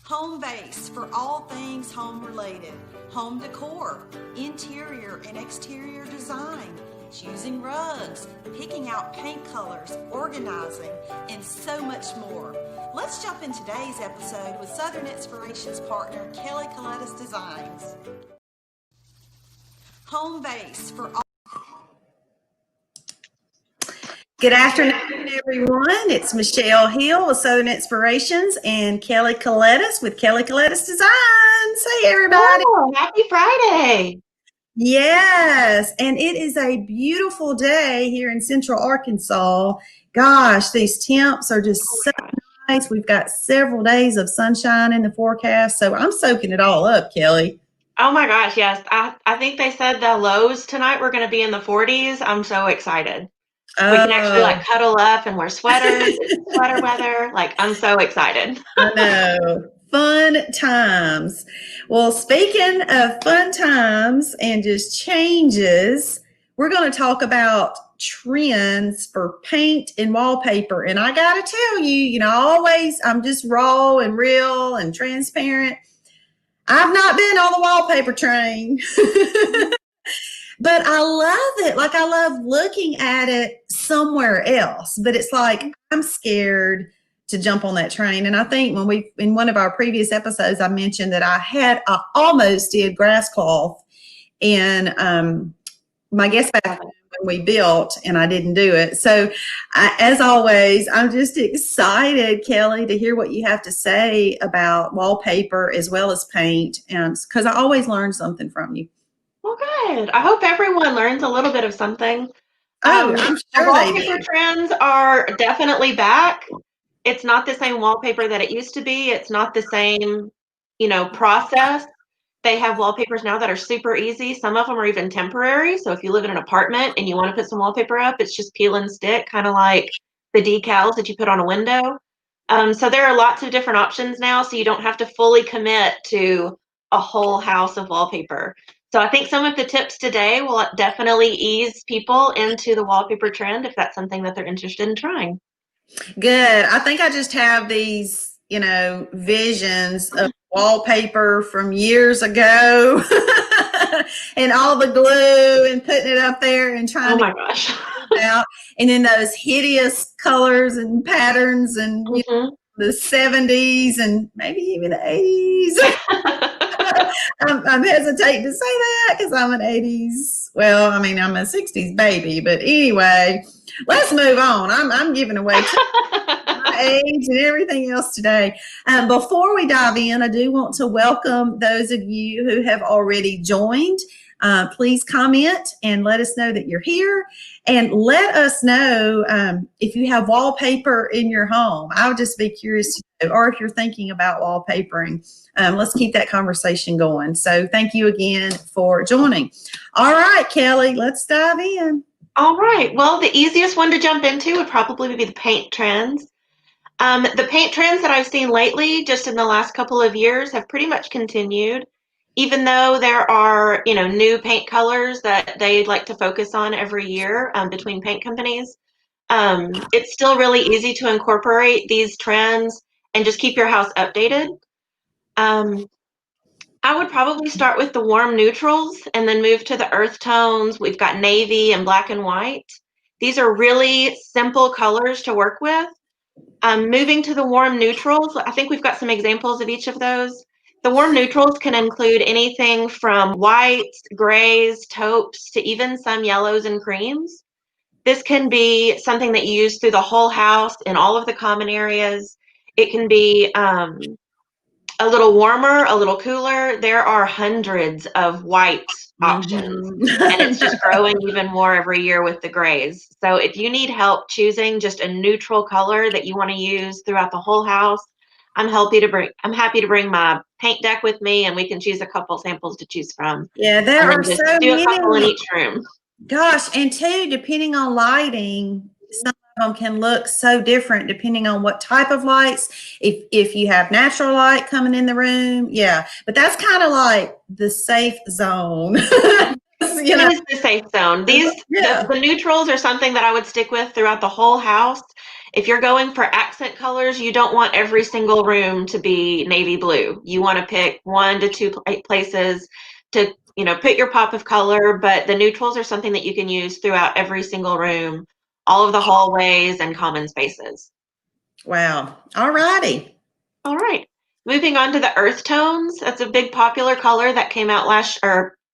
Home base for all things home related. Home decor, interior and exterior design, choosing rugs, picking out paint colors, organizing, and so much more. Let's jump in today's episode with Southern Inspirations partner Kelley Designs. Home base for all. Good afternoon, everyone. It's Michelle Hill with Southern Inspirations and Kelley with Kelley Designs. Hey, everybody. Oh, happy Friday. Yes, and it is a beautiful day here in Central Arkansas. Gosh, these temps are just so nice. We've got several days of sunshine in the forecast, so I'm soaking it all up, Kelley. Oh my gosh, yes. I think they said the lows tonight were going to be in the 40s. I'm so excited. We can actually cuddle up and wear sweaters, sweater weather. I'm so excited. I know. Fun times. Well, speaking of fun times and just changes, we're going to talk about trends for paint and wallpaper. And I got to tell you, always I'm just raw and real and transparent. I've not been on the wallpaper train. But I love it. I love looking at it somewhere else. But it's I'm scared to jump on that train. And I think in one of our previous episodes, I mentioned that I almost did grass cloth in my guest bathroom when we built, and I didn't do it. So as always, I'm just excited, Kelley, to hear what you have to say about wallpaper as well as paint, because I always learn something from you. Well, good. I hope everyone learns a little bit of something. I'm sure the wallpaper trends are definitely back. It's not the same wallpaper that it used to be. It's not the same, process. They have wallpapers now that are super easy. Some of them are even temporary. So if you live in an apartment and you want to put some wallpaper up, it's just peel and stick, kind of like the decals that you put on a window. So there are lots of different options now. So you don't have to fully commit to a whole house of wallpaper. So I think some of the tips today will definitely ease people into the wallpaper trend if that's something that they're interested in trying. Good. I think I just have these, visions of wallpaper from years ago and all the glue and putting it up there and trying to get it out. And then those hideous colors and patterns and the 70s and maybe even the 80s. I'm hesitating to say that because I'm an 80s. Well, I'm a 60s baby. But anyway, let's move on. I'm giving away my age and everything else today. Before we dive in, I do want to welcome those of you who have already joined. Please comment and let us know that you're here. And let us know if you have wallpaper in your home. I would just be curious to know, or if you're thinking about wallpapering. Let's keep that conversation going. So thank you again for joining. All right, Kelley, let's dive in. All right. Well, the easiest one to jump into would probably be the paint trends. The paint trends that I've seen lately, just in the last couple of years, have pretty much continued. Even though there are, new paint colors that they like to focus on every year between paint companies, it's still really easy to incorporate these trends and just keep your house updated. I would probably start with the warm neutrals and then move to the earth tones. We've got navy and black and white. These are really simple colors to work with. Moving to the warm neutrals, I think we've got some examples of each of those. The warm neutrals can include anything from whites, grays, taupes, to even some yellows and creams. This can be something that you use through the whole house in all of the common areas. It can be a little warmer, a little cooler. There are hundreds of white options, and it's just growing even more every year with the grays. So if you need help choosing just a neutral color that you want to use throughout the whole house, I'm happy to bring my paint deck with me, and we can choose a couple samples to choose from. Yeah, there are just so do many. A couple in each room. Gosh, and too, depending on lighting, some of them can look so different depending on what type of lights. If you have natural light coming in the room, yeah. But that's kind of like the safe zone. It is the safe zone. The neutrals are something that I would stick with throughout the whole house. If you're going for accent colors, you don't want every single room to be navy blue. You want to pick 1 to 2 places to, put your pop of color, but the neutrals are something that you can use throughout every single room, all of the hallways and common spaces. Wow. All righty. All right. Moving on to the earth tones. That's a big popular color that came out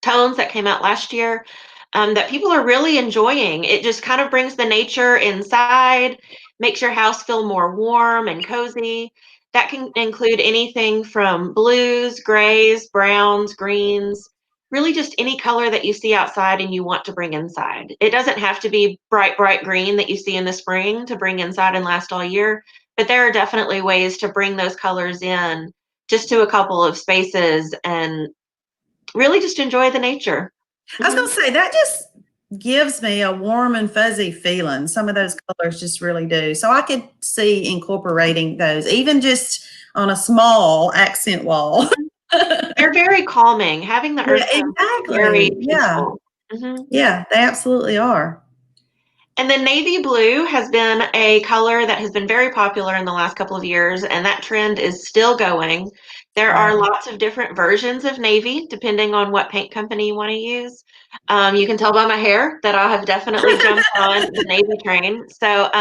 tones that came out last year, that people are really enjoying. It just kind of brings the nature inside, makes your house feel more warm and cozy. That can include anything from blues, grays, browns, greens, really just any color that you see outside and you want to bring inside. It doesn't have to be bright, bright green that you see in the spring to bring inside and last all year, but there are definitely ways to bring those colors in just to a couple of spaces and really just enjoy the nature. I was going to say that just gives me a warm and fuzzy feeling. Some of those colors just really do. So I could see incorporating those, even just on a small accent wall. They're very calming. Having the earth tones is very peaceful. Yeah, they absolutely are. And then navy blue has been a color that has been very popular in the last couple of years, and that trend is still going. There are lots of different versions of navy, depending on what paint company you want to use. You can tell by my hair that I have definitely jumped on the navy train. So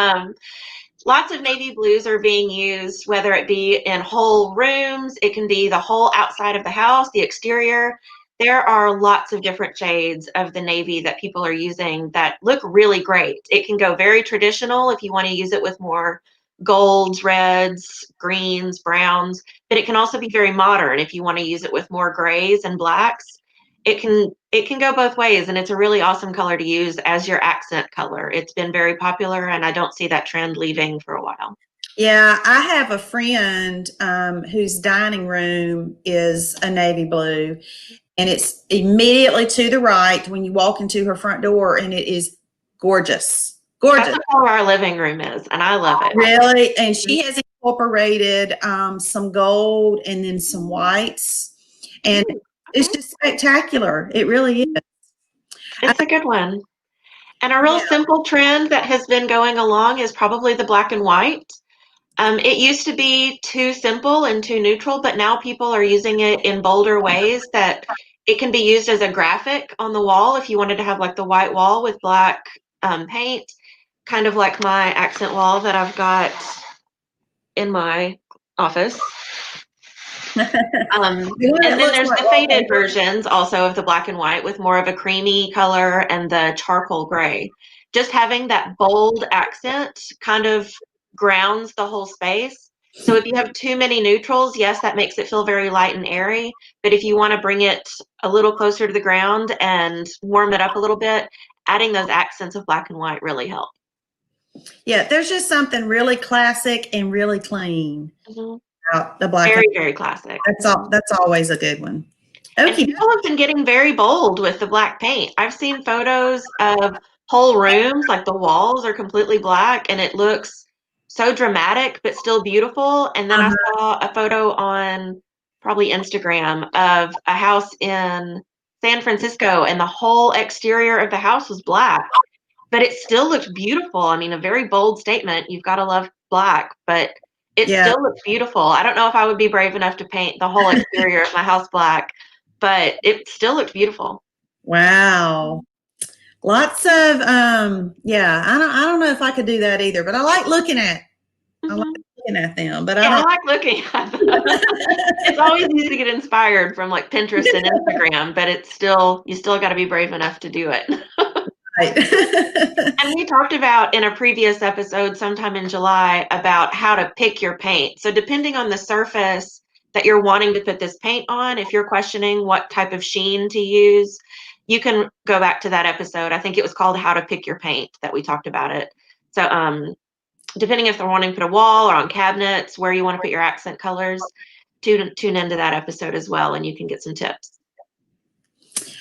lots of navy blues are being used, whether it be in whole rooms, it can be the whole outside of the house, the exterior. There are lots of different shades of the navy that people are using that look really great. It can go very traditional if you want to use it with more golds, reds, greens, browns, but it can also be very modern if you want to use it with more grays and blacks. It can go both ways, and it's a really awesome color to use as your accent color. It's been very popular, and I don't see that trend leaving for a while. Yeah, I have a friend whose dining room is a navy blue, and it's immediately to the right when you walk into her front door, and it is gorgeous. Gorgeous. That's how our living room is, and I love it. Really? And she has incorporated some gold and then some whites, and it's just spectacular. It really is. It's a good one. And a real simple trend that has been going along is probably the black and white. It used to be too simple and too neutral, but now people are using it in bolder ways that it can be used as a graphic on the wall if you wanted to have like the white wall with black paint, kind of like my accent wall that I've got in my office. And then there's the faded versions also of the black and white with more of a creamy color and the charcoal gray. Just having that bold accent kind of grounds the whole space. So if you have too many neutrals, yes, that makes it feel very light and airy. But if you want to bring it a little closer to the ground and warm it up a little bit, adding those accents of black and white really help. Yeah, there's just something really classic and really clean about the black. Very, very classic. That's always a good one. Okay. And people have been getting very bold with the black paint. I've seen photos of whole rooms, like the walls are completely black, and it looks so dramatic but still beautiful. And then I saw a photo on probably Instagram of a house in San Francisco, and the whole exterior of the house was black, but it still looked beautiful. I mean, a very bold statement. You've got to love black, but it still looks beautiful. I don't know if I would be brave enough to paint the whole exterior of my house black, but it still looked beautiful. Wow. Lots of yeah, I don't know if I could do that either, but I like looking at I like looking at them, but I like looking at them. It's always easy to get inspired from like Pinterest and Instagram, but you still got to be brave enough to do it. Right. And we talked about in a previous episode sometime in July about how to pick your paint. So depending on the surface that you're wanting to put this paint on, if you're questioning what type of sheen to use, you can go back to that episode. I think it was called How to Pick Your Paint that we talked about it. So depending if they're wanting to put a wall or on cabinets, where you want to put your accent colors, tune into that episode as well, and you can get some tips.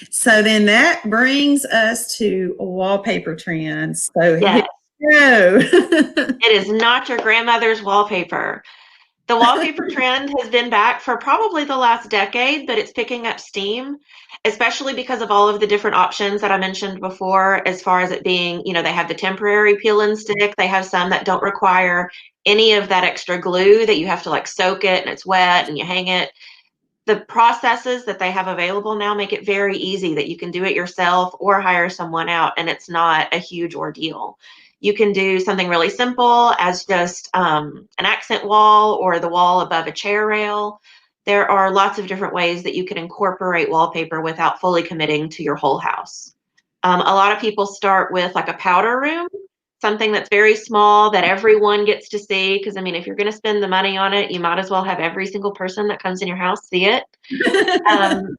So then that brings us to wallpaper trends. So yes. It is not your grandmother's wallpaper. The wallpaper trend has been back for probably the last decade, but it's picking up steam, especially because of all of the different options that I mentioned before, as far as it being, they have the temporary peel and stick. They have some that don't require any of that extra glue that you have to like soak it and it's wet and you hang it. The processes that they have available now make it very easy that you can do it yourself or hire someone out, and it's not a huge ordeal. You can do something really simple as just an accent wall or the wall above a chair rail. There are lots of different ways that you can incorporate wallpaper without fully committing to your whole house. A lot of people start with like a powder room, something that's very small that everyone gets to see. Because, I mean, if you're going to spend the money on it, you might as well have every single person that comes in your house see it.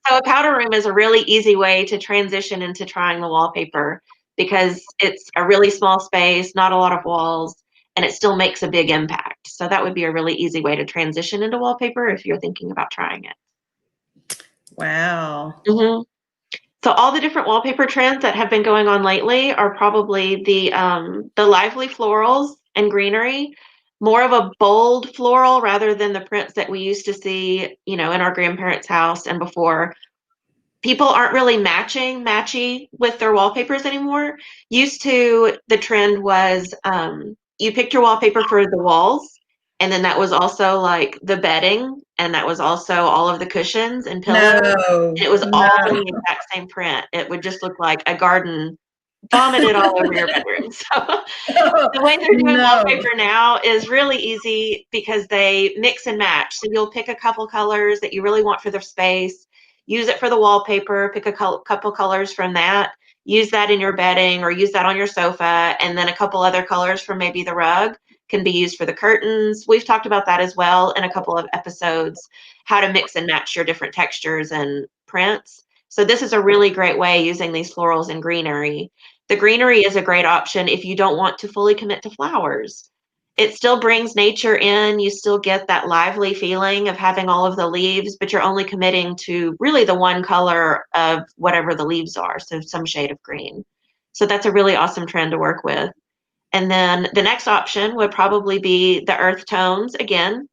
So a powder room is a really easy way to transition into trying the wallpaper because it's a really small space, not a lot of walls, and it still makes a big impact. So that would be a really easy way to transition into wallpaper if you're thinking about trying it. Wow. Mm-hmm. So all the different wallpaper trends that have been going on lately are probably the lively florals and greenery, more of a bold floral rather than the prints that we used to see, in our grandparents' house and before. People aren't really matchy with their wallpapers anymore. Used to, the trend was you picked your wallpaper for the walls, and then that was also like the bedding, and that was also all of the cushions and pillows. No, And it was no. all in the exact same print. It would just look like a garden vomited all over your bedroom. So the way they're doing No. wallpaper now is really easy because they mix and match. So you'll pick a couple colors that you really want for the space, use it for the wallpaper, pick a couple colors from that, use that in your bedding or use that on your sofa, and then a couple other colors from maybe the rug can be used for the curtains. We've talked about that as well in a couple of episodes, how to mix and match your different textures and prints. So this is a really great way using these florals and greenery. The greenery is a great option if you don't want to fully commit to flowers. It still brings nature in. You still get that lively feeling of having all of the leaves, but you're only committing to really the one color of whatever the leaves are, so some shade of green. So that's a really awesome trend to work with. And then the next option would probably be the earth tones again.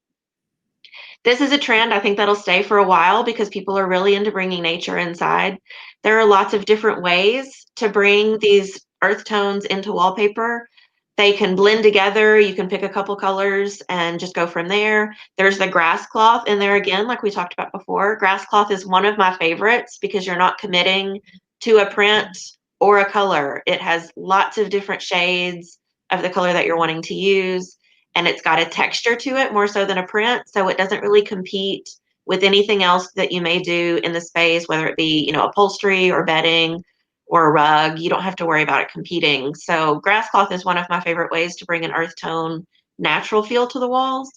This is a trend I think that'll stay for a while because people are really into bringing nature inside. There are lots of different ways to bring these earth tones into wallpaper. They can blend together. You can pick a couple colors and just go from there. There's the grass cloth in there again, like we talked about before. Grass cloth is one of my favorites because you're not committing to a print or a color. It has lots of different shades of the color that you're wanting to use, and it's got a texture to it more so than a print, so it doesn't really compete with anything else that you may do in the space, whether it be, upholstery or bedding or a rug. You don't have to worry about it competing. So grass cloth is one of my favorite ways to bring an earth tone natural feel to the walls,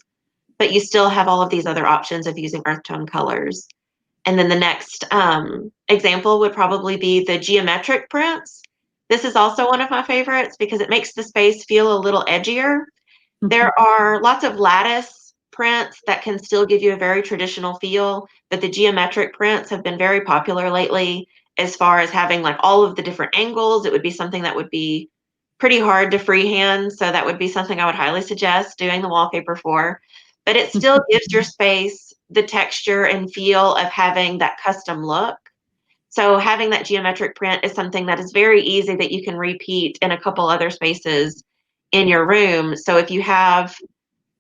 but you still have all of these other options of using earth tone colors. And then the next example would probably be the geometric prints. This is also one of my favorites because it makes the space feel a little edgier. There are lots of lattice prints that can still give you a very traditional feel, but the geometric prints have been very popular lately as far as having like all of the different angles. It would be something that would be pretty hard to freehand, so that would be something I would highly suggest doing the wallpaper for. But it still gives your space the texture and feel of having that custom look. So having that geometric print is something that is very easy that you can repeat in a couple other spaces in your room. So if you have,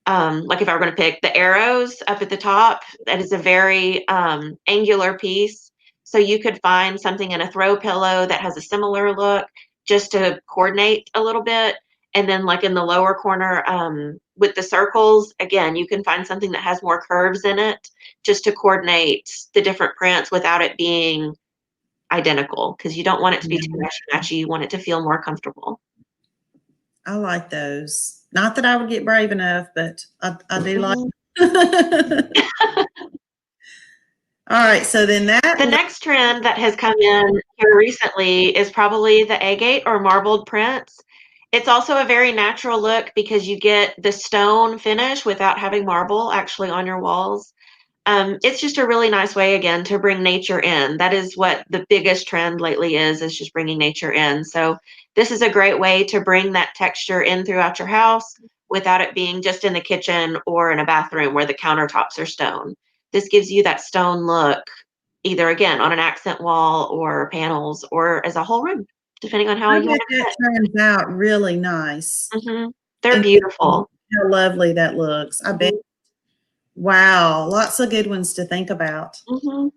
like if I were going to pick the arrows up at the top, that is a very angular piece. So you could find something in a throw pillow that has a similar look just to coordinate a little bit. And then like in the lower corner with the circles, again, you can find something that has more curves in it just to coordinate the different prints without it being identical, because you don't want it to be too matchy. You want it to feel more comfortable. I like those. Not that I would get brave enough, but I do like. All right, so then the next trend that has come in here recently is probably the agate or marbled prints. It's also a very natural look because you get the stone finish without having marble actually on your walls. It's just a really nice way, again, to bring nature in. That is what the biggest trend lately is just bringing nature in. So this is a great way to bring that texture in throughout your house without it being just in the kitchen or in a bathroom where the countertops are stone. This gives you that stone look, either again on an accent wall or panels or as a whole room, depending on how I you bet want that turns out really nice. to. They're And beautiful. how lovely that looks. I bet. Mhm, Wow, lots of good ones to think about. mhm.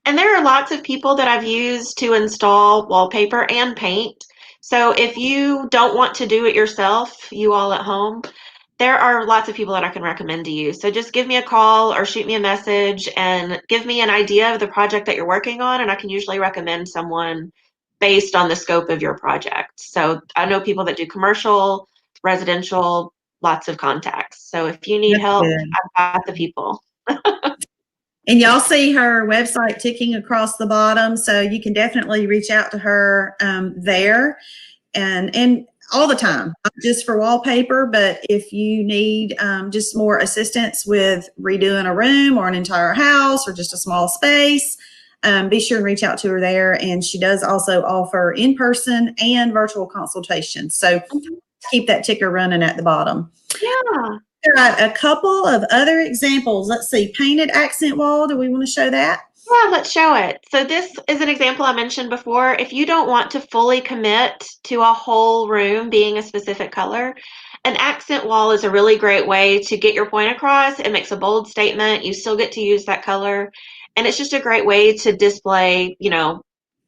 And there are lots of people that I've used to install wallpaper and paint. So if you don't want to do it yourself, you all at home, there are lots of people that I can recommend to you. So just give me a call or shoot me a message and give me an idea of the project that you're working on, and I can usually recommend someone based on the scope of your project. So I know people that do commercial, residential, lots of contacts. So if you need That's help, good. I've got the people. And y'all see her website ticking across the bottom, so you can definitely reach out to her there, and all the time, not just for wallpaper, but if you need just more assistance with redoing a room or an entire house or just a small space, be sure and reach out to her there. And she does also offer in-person and virtual consultations. So Mhm. keep that ticker running at the bottom. Yeah. Got a couple of other examples. Let's see, painted accent wall. Do we want to show that? Yeah, let's show it. So this is an example I mentioned before. If you don't want to fully commit to a whole room being a specific color, an accent wall is a really great way to get your point across. It makes a bold statement. You still get to use that color. And it's just a great way to display,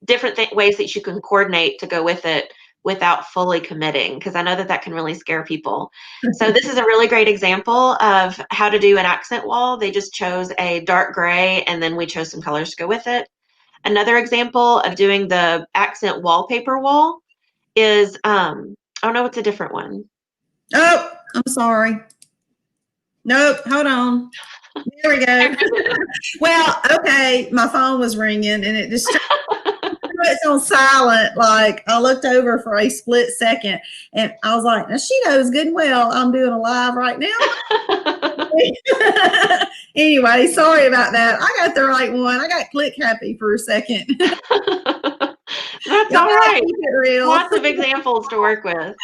different ways that you can coordinate to go with it without fully committing, because I know that that can really scare people. So this is a really great example of how to do an accent wall. They just chose a dark gray and then we chose some colors to go with it. Another example of doing the accent wallpaper wall is, oh no, it's a different one. Oh, I'm sorry. Nope, hold on. There we go. Well, okay, my phone was ringing and it just it's on silent. Like I looked over for a split second and I was like, now she knows good and well I'm doing a live right now. Anyway, sorry about that. I got the right one. I got click happy for a second. That's Y'all all gotta right. keep it real. Lots of examples to work with.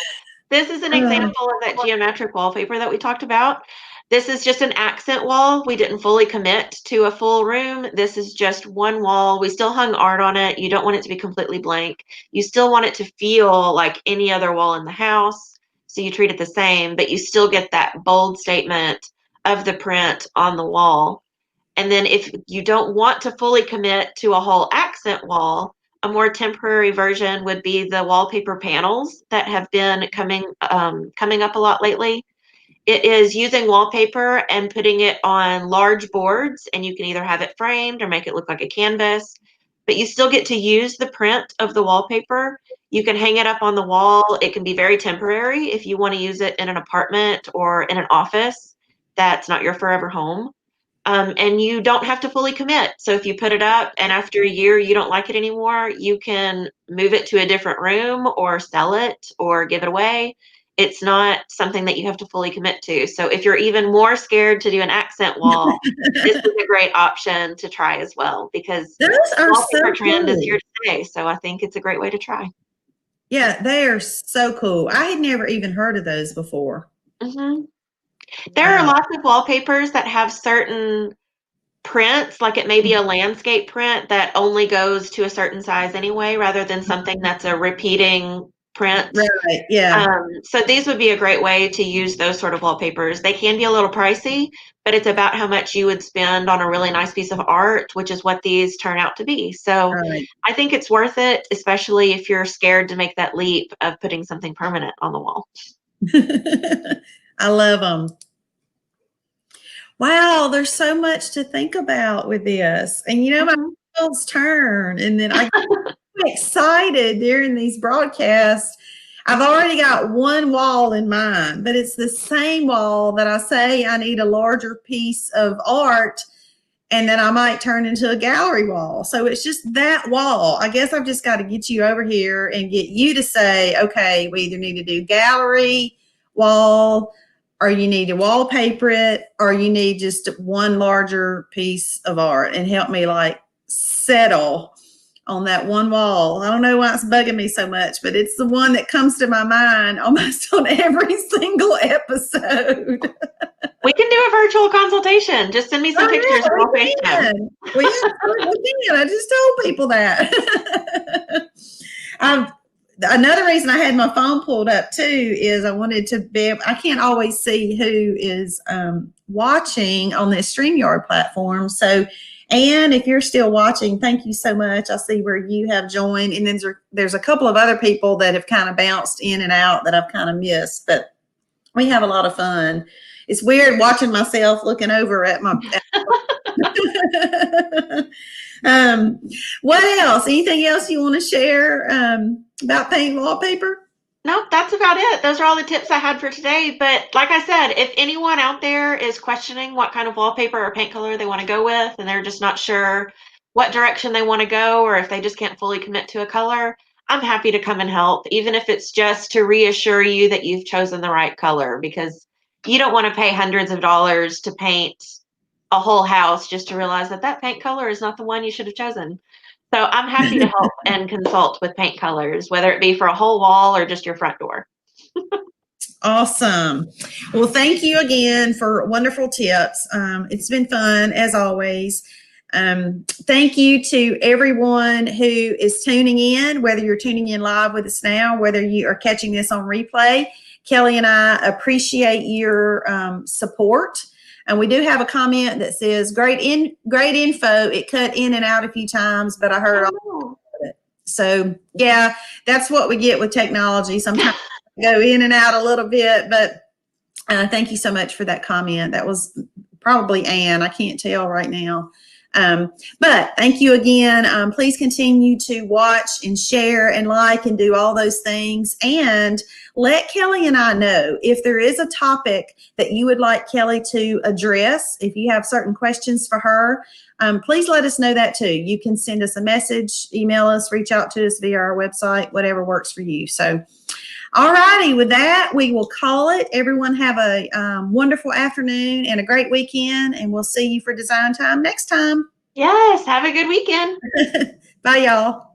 This is an example of that geometric wallpaper that we talked about. This is just an accent wall. We didn't fully commit to a full room. This is just one wall. We still hung art on it. You don't want it to be completely blank. You still want it to feel like any other wall in the house. So you treat it the same, but you still get that bold statement of the print on the wall. And then if you don't want to fully commit to a whole accent wall, a more temporary version would be the wallpaper panels that have been coming up a lot lately. It is using wallpaper and putting it on large boards, and you can either have it framed or make it look like a canvas, but you still get to use the print of the wallpaper. You can hang it up on the wall. It can be very temporary if you want to use it in an apartment or in an office that's not your forever home. And you don't have to fully commit. So if you put it up and after a year you don't like it anymore, you can move it to a different room or sell it or give it away. It's not something that you have to fully commit to. So if you're even more scared to do an accent wall, this is a great option to try as well, because Those are wallpaper so trend is cool. here to stay. So I think it's a great way to try. Yeah, they are so cool. I had never even heard of those before. hmm There are Wow. lots of wallpapers that have certain prints, like it may be a landscape print that only goes to a certain size anyway, rather than something that's a repeating print. Right. Yeah. So these would be a great way to use those sort of wallpapers. They can be a little pricey, but it's about how much you would spend on a really nice piece of art, which is what these turn out to be. So Right. I think it's worth it, especially if you're scared to make that leap of putting something permanent on the wall. I love them. Wow, there's so much to think about with this. And my Mhm. wheels turn, and then I get excited during these broadcasts. I've already got one wall in mind, but it's the same wall that I say I need a larger piece of art and then I might turn into a gallery wall. So it's just that wall. I guess I've just got to get you over here and get you to say, okay, we either need to do gallery wall, or you need to wallpaper it, or you need just one larger piece of art, and help me like settle on that one wall. I don't know why it's bugging me so much, but it's the one that comes to my mind almost on every single episode. We can do a virtual consultation. Just send me some pictures and we'll FaceTime. We can. I just told people that. Another reason I had my phone pulled up too is I wanted to I can't always see who is watching on this StreamYard platform. So, Anne, if you're still watching, thank you so much. I see where you have joined. And then there's a couple of other people that have kind of bounced in and out that I've kind of missed. But we have a lot of fun. It's weird watching myself looking over at my what else? Anything else you want to share about paint wallpaper? Nope, that's about it. Those are all the tips I had for today. But like I said, if anyone out there is questioning what kind of wallpaper or paint color they want to go with, and they're just not sure what direction they want to go, or if they just can't fully commit to a color, I'm happy to come and help, even if it's just to reassure you that you've chosen the right color, because you don't want to pay hundreds of dollars to paint a whole house just to realize that that paint color is not the one you should have chosen. So I'm happy to help and consult with paint colors, whether it be for a whole wall or just your front door. Awesome. Well, thank you again for wonderful tips. It's been fun as always. Thank you to everyone who is tuning in, whether you're tuning in live with us now, whether you are catching this on replay. Kelley and I appreciate your support. And we do have a comment that says, great info. It cut in and out a few times, but I heard all of it. So, yeah, that's what we get with technology. Sometimes go in and out a little bit, but thank you so much for that comment. That was probably Anne. I can't tell right now. But thank you again. Please continue to watch and share and like and do all those things. And let Kelley and I know if there is a topic that you would like Kelley to address. If you have certain questions for her, please let us know that too. You can send us a message, email us, reach out to us via our website, whatever works for you. So, all righty, with that, we will call it. Everyone have a wonderful afternoon and a great weekend, and we'll see you for design time next time. Yes, have a good weekend. Bye, y'all.